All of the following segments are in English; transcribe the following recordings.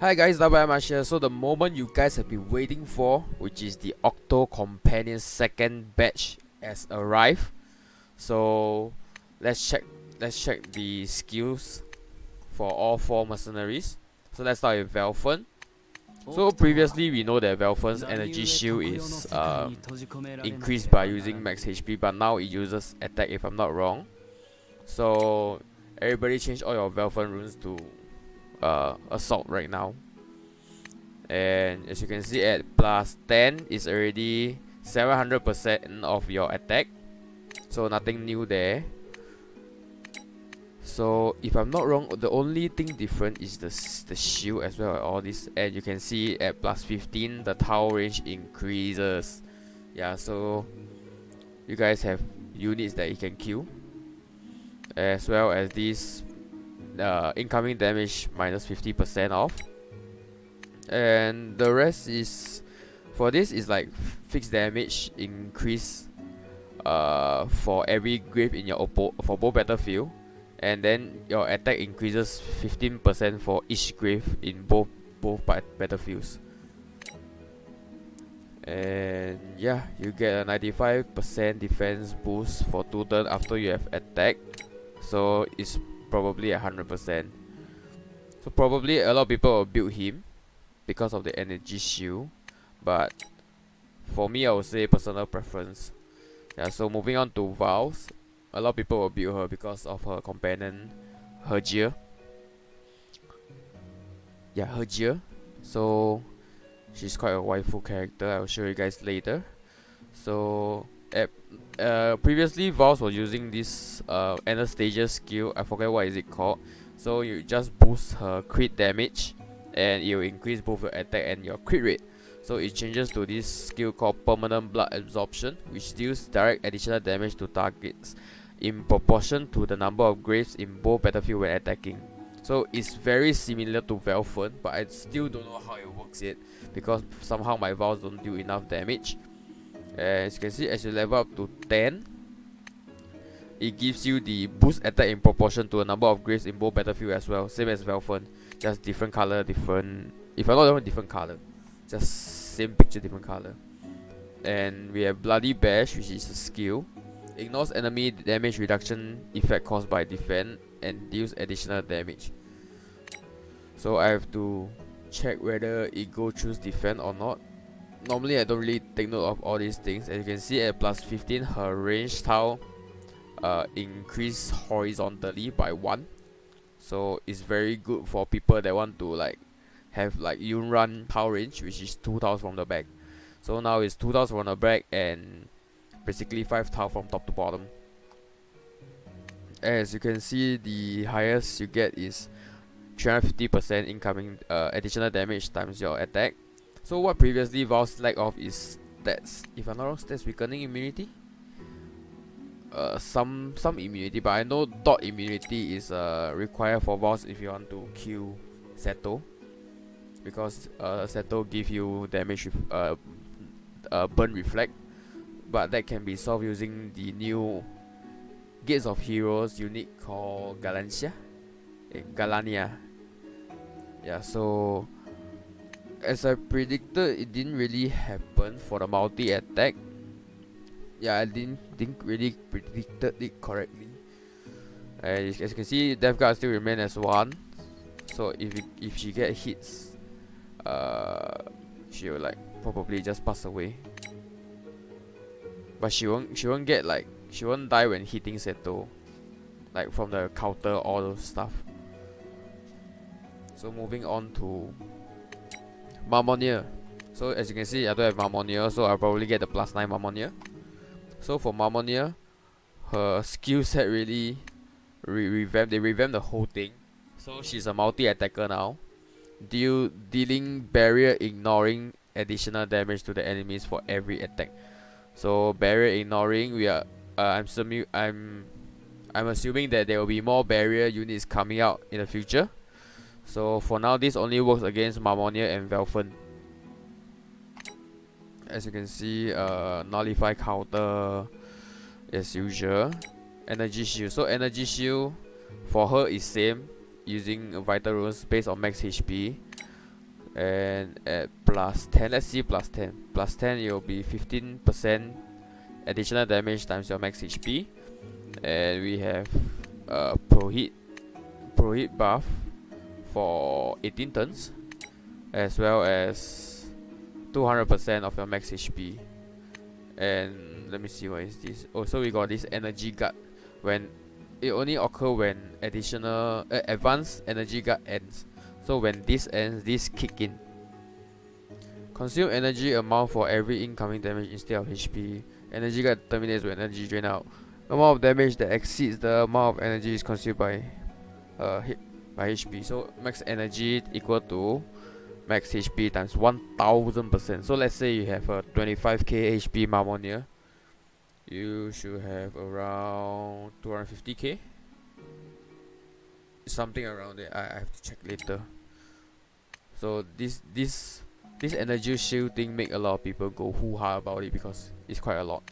Hi guys, Dominus here. So the moment you guys have been waiting for, which is the Octo Companions second batch, has arrived. So let's check the skills for all four mercenaries. So let's start with Velphon. So previously we know that Velphon's energy shield is increased by using max HP, but now it uses attack if I'm not wrong. So everybody change all your Velphon runes to assault right now. And as you can see, at plus 10 is already 700% of your attack, so nothing new there. So if I'm not wrong, the only thing different is the shield as well, all this. And you can see at plus 15 the tower range increases. Yeah, so you guys have units that you can kill, as well as this incoming damage minus 50% off. And the rest is, for this is like fixed damage increase for every grave in your for both battlefield, and then your attack increases 15% for each grave in both battlefields. And yeah, you get a 95% defense boost for 2 turns after you have attacked, so it's probably 100%. So probably a lot of people will build him because of the energy shield, but for me I would say personal preference. Yeah, so moving on to Vows, a lot of people will build her because of her companion Hergier. Yeah, Hergier. So she's quite a waifu character. I will show you guys later. So previously Vows was using this Anastasia skill. I forget what is it called. So you just boost her crit damage, and it will increase both your attack and your crit rate. So it changes to this skill called Permanent Blood Absorption, which deals direct additional damage to targets in proportion to the number of graves in both battlefield when attacking. So it's very similar to Velphon, but I still don't know how it works yet, because somehow my Vows don't do enough damage. As you can see, as you level up to 10, it gives you the boost attack in proportion to the number of graves in both battlefield as well, same as Velphon, just different color, different, if I'm not wrong, different color, just same picture, different color. And we have Bloody Bash, which is a skill, ignores enemy damage reduction effect caused by defense and deals additional damage. So I have to check whether it go choose defense or not. Normally I don't really take note of all these things. As you can see, at plus 15 her range tile increase horizontally by 1, so it's very good for people that want to like have like Yunran tile range, which is 2 tiles from the back. So now it's 2 tiles from the back and basically 5 tiles from top to bottom. As you can see, the highest you get is 350% incoming additional damage times your attack. So what previously Vows lack of is stats, if I'm not wrong, stats weakening immunity, some immunity, but I know dot immunity is required for Vows if you want to kill Seto, because Seto give you damage with burn reflect, but that can be solved using the new Gates of Heroes unit called Galania. Yeah, so as I predicted, it didn't really happen for the multi attack. Yeah, I didn't really predicted it correctly. As you can see, Death Guard still remain as 1. So if she get hits, she will like probably just pass away. But she won't get like, she won't die when hitting Seto, like from the counter, all those stuff. So moving on to Marmonia. So as you can see, I don't have Marmonia, so I'll probably get the plus 9 Marmonia. So for Marmonia, her skill set really revamped. They revamped the whole thing. So she's a multi-attacker now, dealing barrier ignoring additional damage to the enemies for every attack. So barrier ignoring, we are I'm assuming that there will be more barrier units coming out in the future. So for now, this only works against Marmonia and Velphon. As you can see, nullify counter as usual. Energy shield. So energy shield for her is same, using vital runes based on max HP. And at plus 10, let's see plus 10. Plus 10, it will be 15% additional damage times your max HP. And we have pro hit buff for 18 turns, as well as 200% of your max HP. And let me see, what is this? Oh, so we got this energy guard. When it only occur when additional advanced energy guard ends. So when this ends, this kick in. Consume energy amount for every incoming damage instead of HP. Energy guard terminates when energy drain out. Amount of damage that exceeds the amount of energy is consumed by HP. So max energy equal to max HP times 1000%. So let's say you have a 25k HP Marmonia, you should have around 250k, something around it. I have to check later. So this energy shield thing make a lot of people go hoo-ha about it because it's quite a lot.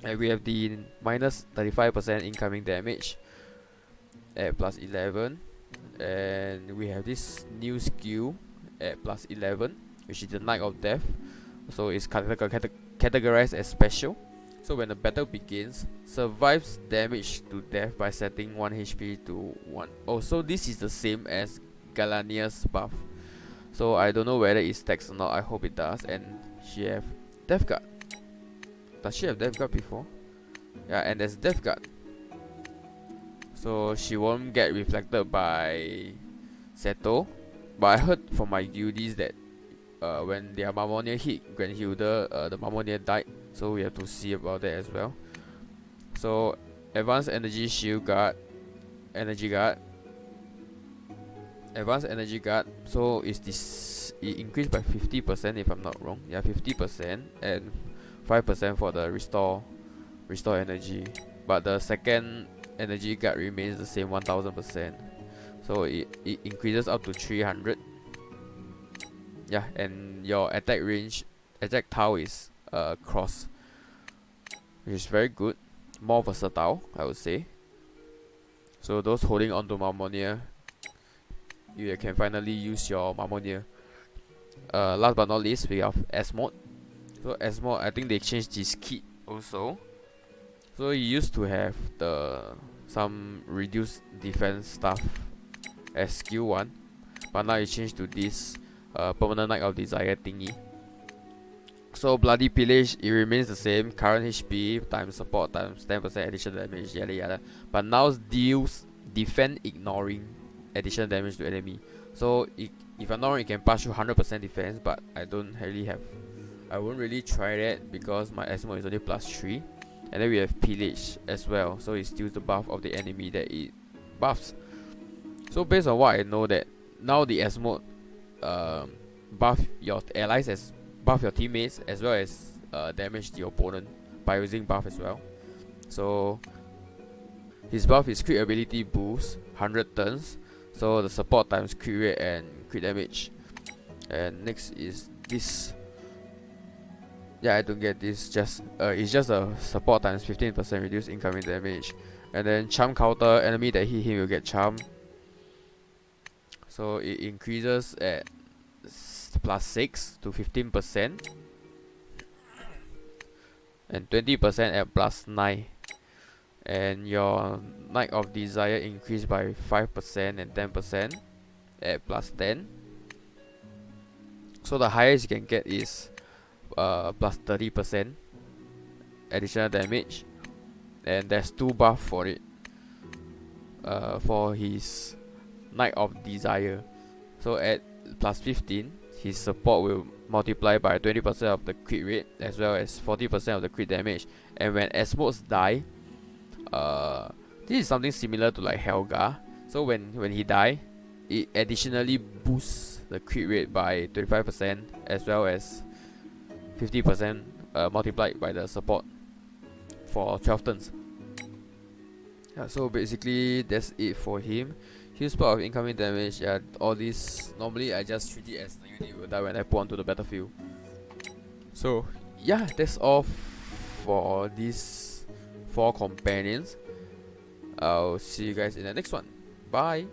And we have the minus 35% incoming damage at plus 11, and we have this new skill at plus 11, which is the Knight of Death. So it's categorized as special. So when the battle begins, survives damage to death by setting 1 HP to 1. Oh, so this is the same as Galania's buff. So I don't know whether it stacks or not. I hope it does. And she have Death Guard. Does she have Death Guard before? Yeah, and there's Death Guard. So she won't get reflected by Seto. But I heard from my guildies that when their Marmonia hit Grand Hilda, the Marmonia died. So we have to see about that as well. So Advanced Energy Shield Guard, Energy Guard, Advanced Energy Guard. So is this, it increased by 50% if I'm not wrong. Yeah, 50% and 5% for the restore energy. But the second Energy Guard remains the same, 1000%. So it increases up to 300. Yeah, and your attack range, attack tile is cross, which is very good, more versatile, I would say. So those holding on to Marmonia, you can finally use your Marmonia. Last but not least, we have S mode. So S mode, I think they changed this kit also. So you used to have some reduced defense stuff as skill 1, but now it changed to this permanent Knight of Desire thingy. So Bloody Pillage, it remains the same, current HP times support times 10% additional damage, yada yada. But now deals defend ignoring additional damage to enemy. So if I'm not wrong, it can pass you 100% defense, but I won't really try that because my S mode is only plus 3. And then we have Pillage as well, so it steals the buff of the enemy that it buffs. So based on what I know, that now the S mode buff your allies, as buff your teammates, as well as damage the opponent by using buff as well. So his buff is crit ability boost 100 turns, so the support times crit rate and crit damage. And next is this. Yeah, I don't get this. It's just a support times 15% reduced incoming damage. And then charm counter, enemy that hit him will get charm. So it increases at plus 6 to 15%, and 20% at plus 9. And your Knight of Desire increased by 5% and 10% at plus 10. So the highest you can get is plus 30% additional damage, and there's 2 buff for it, for his Knight of Desire. So at plus 15, his support will multiply by 20% of the crit rate as well as 40% of the crit damage. And when S modes die, this is something similar to like Helga. So when he die, it additionally boosts the crit rate by 25% as well as 50% multiplied by the support for 12 turns. Yeah, so basically that's it for him. Huge part of incoming damage. Yeah, all this normally I just treat it as the unit will die when I put onto the battlefield. So yeah, that's all for these 4 companions. I'll see you guys in the next one. Bye.